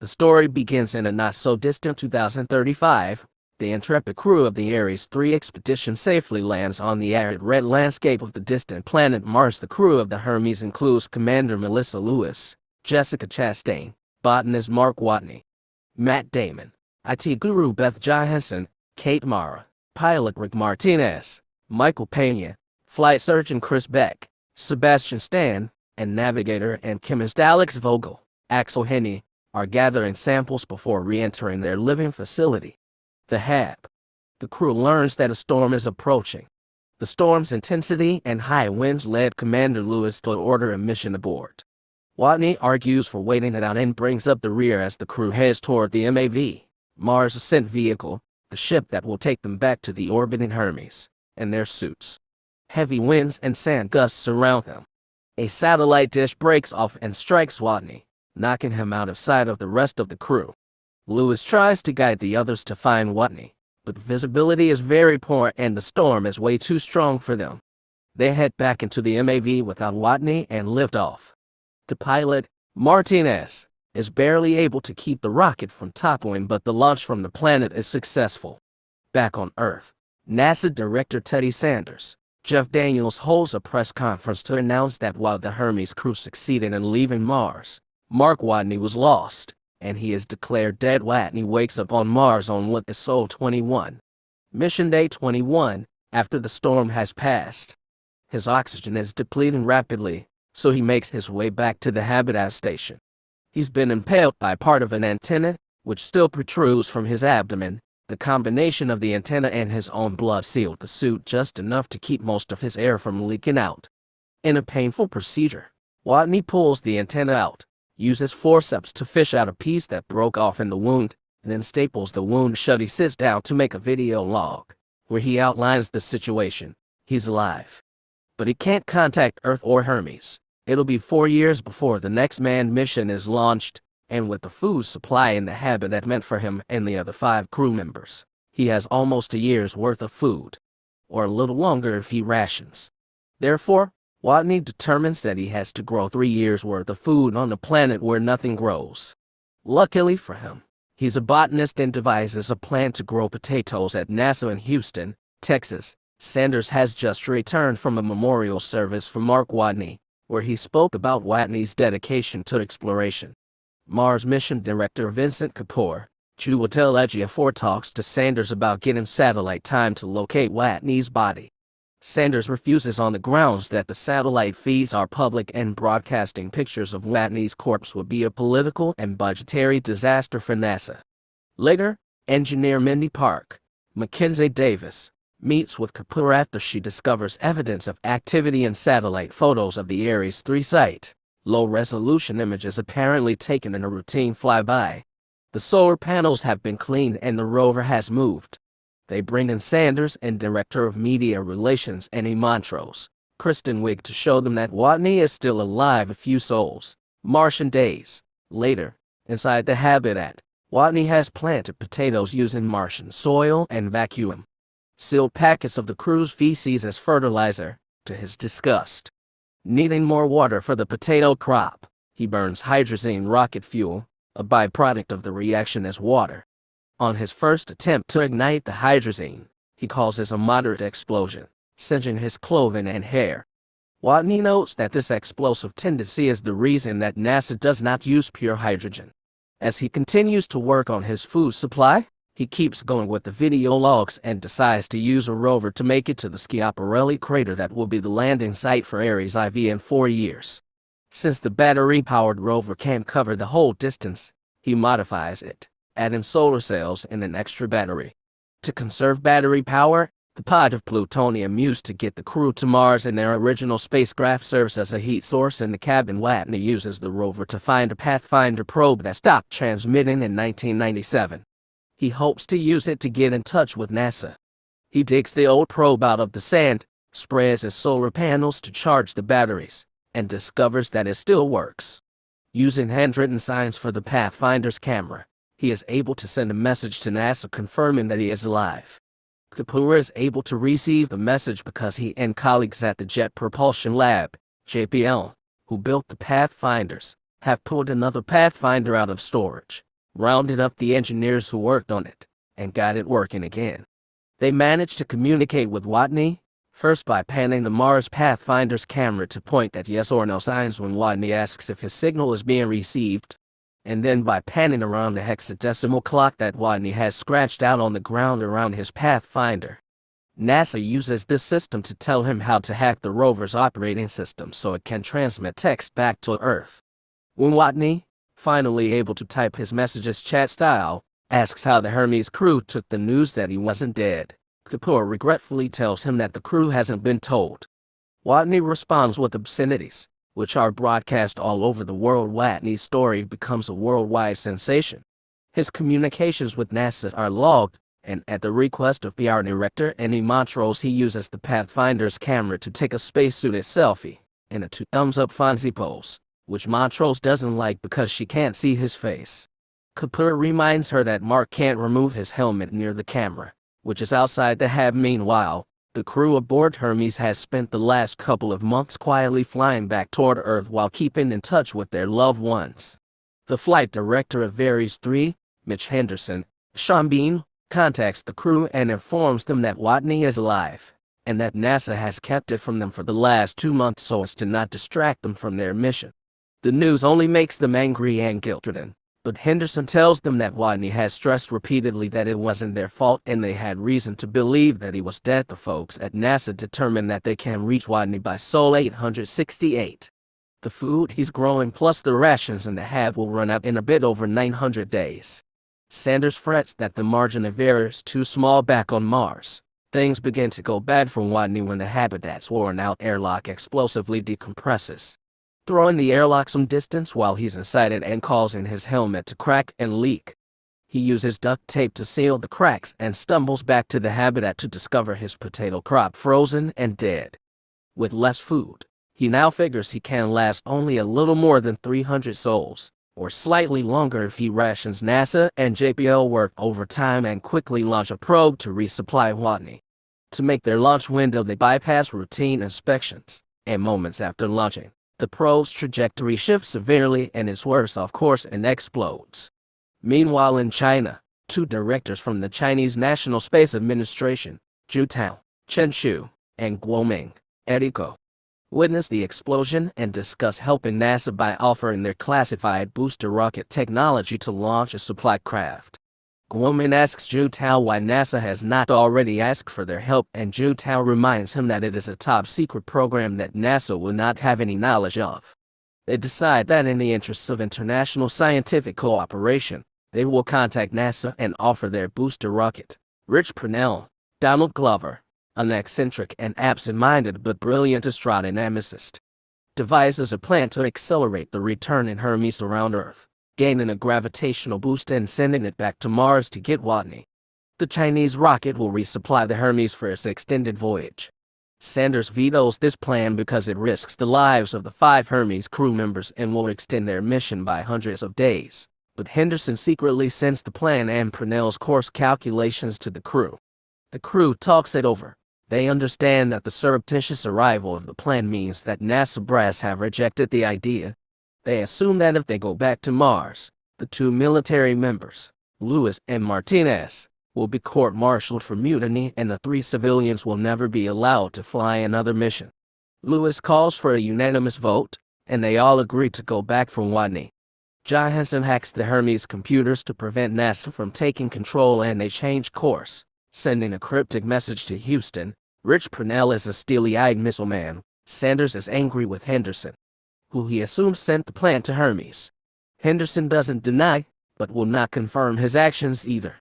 The story begins in a not-so-distant 2035. The intrepid crew of the Ares 3 expedition safely lands on the arid red landscape of the distant planet Mars. The crew of the Hermes includes Commander Melissa Lewis, Jessica Chastain, botanist Mark Watney, Matt Damon, IT guru Beth Johansson, Kate Mara, pilot Rick Martinez, Michael Pena, flight surgeon Chris Beck, Sebastian Stan, and navigator and chemist Alex Vogel, Axel Henny, are gathering samples before re-entering their living facility, the Hab. The crew learns that a storm is approaching. The storm's intensity and high winds led Commander Lewis to order a mission abort. Watney argues for waiting it out and brings up the rear as the crew heads toward the MAV, Mars Ascent Vehicle, the ship that will take them back to the orbiting Hermes, and their suits. Heavy winds and sand gusts surround them. A satellite dish breaks off and strikes Watney, knocking him out of sight of the rest of the crew. Lewis tries to guide the others to find Watney, but visibility is very poor and the storm is way too strong for them. They head back into the MAV without Watney and lift off. The pilot, Martinez, is barely able to keep the rocket from toppling, but the launch from the planet is successful. Back on Earth, NASA Director Teddy Sanders, Jeff Daniels holds a press conference to announce that while the Hermes crew succeeded in leaving Mars, Mark Watney was lost, and he is declared dead. Watney wakes up on Mars on what is Sol 21. Mission Day 21, after the storm has passed. His oxygen is depleting rapidly, so he makes his way back to the habitat station. He's been impaled by part of an antenna, which still protrudes from his abdomen. The combination of the antenna and his own blood sealed the suit just enough to keep most of his air from leaking out. In a painful procedure, Watney pulls the antenna out, uses forceps to fish out a piece that broke off in the wound, and then staples the wound shut. He sits down to make a video log, where he outlines the situation. He's alive, but he can't contact Earth or Hermes. It'll be 4 years before the next manned mission is launched, and with the food supply in the habitat meant for him and the other 5 crew members, he has almost a year's worth of food, or a little longer if he rations. Therefore, Watney determines that he has to grow 3 years' worth of food on a planet where nothing grows. Luckily for him, he's a botanist and devises a plan to grow potatoes at NASA in Houston, Texas. Sanders has just returned from a memorial service for Mark Watney, where he spoke about Watney's dedication to exploration. Mars mission director Vincent Kapoor, Chiwetel Ejiofor, talks to Sanders about getting satellite time to locate Watney's body. Sanders refuses on the grounds that the satellite feeds are public and broadcasting pictures of Watney's corpse would be a political and budgetary disaster for NASA. Later, engineer Mindy Park, Mackenzie Davis, meets with Kapoor after she discovers evidence of activity in satellite photos of the Ares 3 site. Low-resolution images apparently taken in a routine flyby. The solar panels have been cleaned and the rover has moved. They bring in Sanders and Director of Media Relations Annie Montrose, Kristen Wiig, to show them that Watney is still alive. A few souls, Martian days later, inside the habitat, Watney has planted potatoes using Martian soil and vacuum sealed packets of the crew's feces as fertilizer, to his disgust. Needing more water for the potato crop, he burns hydrazine rocket fuel, a byproduct of the reaction as water. On his first attempt to ignite the hydrazine, he causes a moderate explosion, singeing his clothing and hair. Watney notes that this explosive tendency is the reason that NASA does not use pure hydrogen. As he continues to work on his food supply, he keeps going with the video logs and decides to use a rover to make it to the Schiaparelli crater that will be the landing site for Ares IV in 4 years. Since the battery-powered rover can't cover the whole distance, he modifies it, adding solar cells and an extra battery. To conserve battery power, the pod of plutonium used to get the crew to Mars in their original spacecraft serves as a heat source in the cabin. Watney uses the rover to find a Pathfinder probe that stopped transmitting in 1997. He hopes to use it to get in touch with NASA. He digs the old probe out of the sand, spreads his solar panels to charge the batteries, and discovers that it still works. Using handwritten signs for the Pathfinder's camera, he is able to send a message to NASA confirming that he is alive. Kapoor is able to receive the message because he and colleagues at the Jet Propulsion Lab, JPL, who built the Pathfinders, have pulled another Pathfinder out of storage, rounded up the engineers who worked on it, and got it working again. They managed to communicate with Watney, first by panning the Mars Pathfinder's camera to point at yes or no signs when Watney asks if his signal is being received, and then by panning around the hexadecimal clock that Watney has scratched out on the ground around his Pathfinder. NASA uses this system to tell him how to hack the rover's operating system so it can transmit text back to Earth. When Watney, finally able to type his messages chat style, asks how the Hermes crew took the news that he wasn't dead, Kapoor regretfully tells him that the crew hasn't been told. Watney responds with obscenities, which are broadcast all over the world. Watney's story becomes a worldwide sensation. His communications with NASA are logged, and at the request of PR director Annie Montrose, he uses the Pathfinder's camera to take a spacesuited selfie in a 2-thumbs-up Fonzie pose, which Montrose doesn't like because she can't see his face. Kapoor reminds her that Mark can't remove his helmet near the camera, which is outside the hab. Meanwhile, the crew aboard Hermes has spent the last couple of months quietly flying back toward Earth while keeping in touch with their loved ones. The flight director of Ares 3, Mitch Henderson, Sean Bean, contacts the crew and informs them that Watney is alive, and that NASA has kept it from them for the last 2 months so as to not distract them from their mission. The news only makes them angry and guilt-ridden, but Henderson tells them that Watney has stressed repeatedly that it wasn't their fault and they had reason to believe that he was dead. The folks at NASA determine that they can reach Watney by Sol 868. The food he's growing plus the rations in the hab will run out in a bit over 900 days. Sanders frets that the margin of error is too small back on Mars. Things begin to go bad for Watney when the habitat's worn-out airlock explosively decompresses, throwing the airlock some distance while he's inside it and causing his helmet to crack and leak. He uses duct tape to seal the cracks and stumbles back to the habitat to discover his potato crop frozen and dead. With less food, he now figures he can last only a little more than 300 sols, or slightly longer if he rations. NASA and JPL work overtime and quickly launch a probe to resupply Watney. To make their launch window, they bypass routine inspections, and moments after launching, the probe's trajectory shifts severely and is worse off course and explodes. Meanwhile in China, 2 directors from the Chinese National Space Administration, Zhu Tao, Chen Shu, and Guo Ming, Eriko, witness the explosion and discuss helping NASA by offering their classified booster rocket technology to launch a supply craft. Guo Ming asks Zhu Tao why NASA has not already asked for their help, and Zhu Tao reminds him that it is a top-secret program that NASA will not have any knowledge of. They decide that in the interests of international scientific cooperation, they will contact NASA and offer their booster rocket. Rich Purnell, Donald Glover, an eccentric and absent-minded but brilliant astronomicist, devises a plan to accelerate the return in Hermes around Earth, gaining a gravitational boost and sending it back to Mars to get Watney. The Chinese rocket will resupply the Hermes for its extended voyage. Sanders vetoes this plan because it risks the lives of the 5 Hermes crew members and will extend their mission by hundreds of days, but Henderson secretly sends the plan and Purnell's course calculations to the crew. The crew talks it over. They understand that the surreptitious arrival of the plan means that NASA brass have rejected the idea. They assume that if they go back to Mars, the 2 military members, Lewis and Martinez, will be court-martialed for mutiny and the 3 civilians will never be allowed to fly another mission. Lewis calls for a unanimous vote, and they all agree to go back for Watney. Johansson hacks the Hermes computers to prevent NASA from taking control and they change course, sending a cryptic message to Houston. Rich Purnell is a steely-eyed missile man. Sanders is angry with Henderson, who he assumes sent the plan to Hermes. Henderson doesn't deny, but will not confirm his actions either.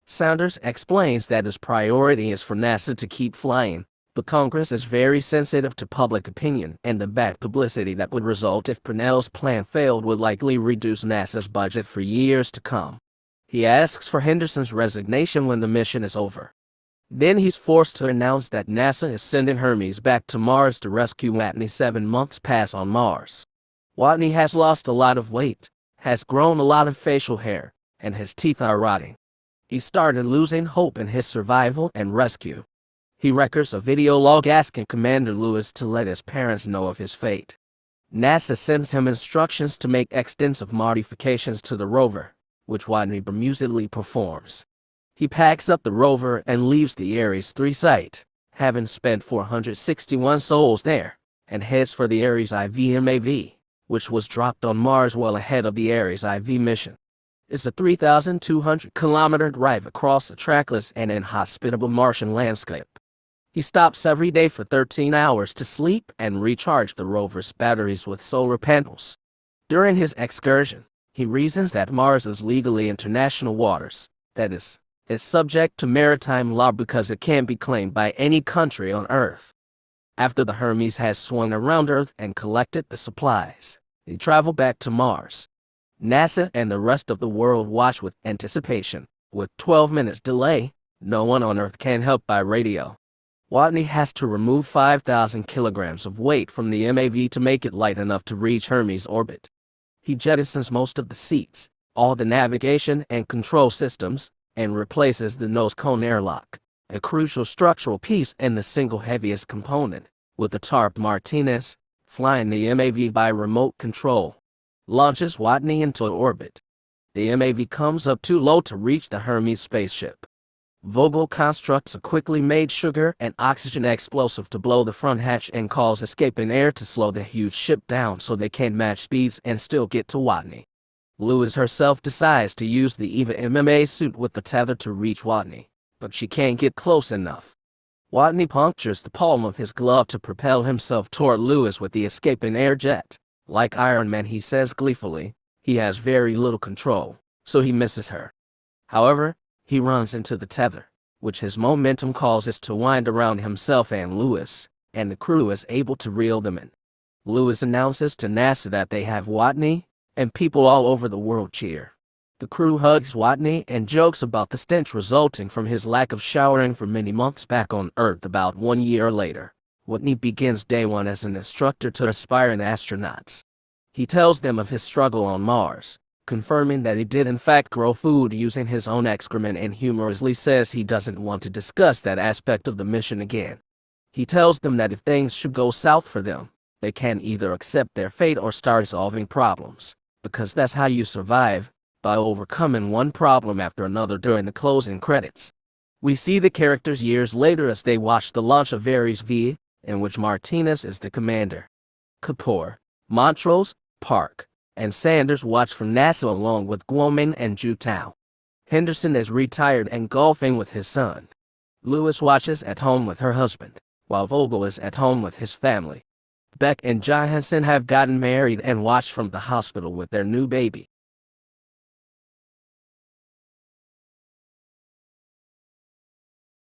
Sanders explains that his priority is for NASA to keep flying, but Congress is very sensitive to public opinion, and the bad publicity that would result if Purnell's plan failed would likely reduce NASA's budget for years to come. He asks for Henderson's resignation when the mission is over. Then he's forced to announce that NASA is sending Hermes back to Mars to rescue Watney. 7 months pass on Mars. Watney has lost a lot of weight, has grown a lot of facial hair, and his teeth are rotting. He started losing hope in his survival and rescue. He records a video log asking Commander Lewis to let his parents know of his fate. NASA sends him instructions to make extensive modifications to the rover, which Watney bemusedly performs. He packs up the rover and leaves the Ares 3 site, having spent 461 souls there, and heads for the Ares IVMAV, which was dropped on Mars well ahead of the Ares IV mission. It's a 3,200-kilometer drive across a trackless and inhospitable Martian landscape. He stops every day for 13 hours to sleep and recharge the rover's batteries with solar panels. During his excursion, he reasons that Mars is legally international waters, that is subject to maritime law because it can't be claimed by any country on Earth. After the Hermes has swung around Earth and collected the supplies, they travel back to Mars. NASA and the rest of the world watch with anticipation. With 12 minutes delay, no one on Earth can help by radio. Watney has to remove 5,000 kilograms of weight from the MAV to make it light enough to reach Hermes orbit. He jettisons most of the seats, all the navigation and control systems, and replaces the nose cone airlock, a crucial structural piece and the single heaviest component, with the TARP Martinez, flying the MAV by remote control. Launches Watney into orbit. The MAV comes up too low to reach the Hermes spaceship. Vogel constructs a quickly made sugar and oxygen explosive to blow the front hatch and calls escaping air to slow the huge ship down so they can match speeds and still get to Watney. Lewis herself decides to use the EVA MMA suit with the tether to reach Watney, but she can't get close enough. Watney punctures the palm of his glove to propel himself toward Lewis with the escaping air jet. Like Iron Man, he says gleefully, he has very little control, so he misses her. However, he runs into the tether, which his momentum causes to wind around himself and Lewis, and the crew is able to reel them in. Lewis announces to NASA that they have Watney, and people all over the world cheer. The crew hugs Watney and jokes about the stench resulting from his lack of showering for many months back on Earth. About 1 year later, Watney begins day one as an instructor to aspiring astronauts. He tells them of his struggle on Mars, confirming that he did in fact grow food using his own excrement, and humorously says he doesn't want to discuss that aspect of the mission again. He tells them that if things should go south for them, they can either accept their fate or start solving problems, because that's how you survive, by overcoming one problem after another. During the closing credits, we see the characters years later as they watch the launch of Ares V, in which Martinez is the commander. Kapoor, Montrose, Park, and Sanders watch from NASA along with Guomin and Jutao. Henderson is retired and golfing with his son. Lewis watches at home with her husband, while Vogel is at home with his family. Beck and Johansson have gotten married and watch from the hospital with their new baby.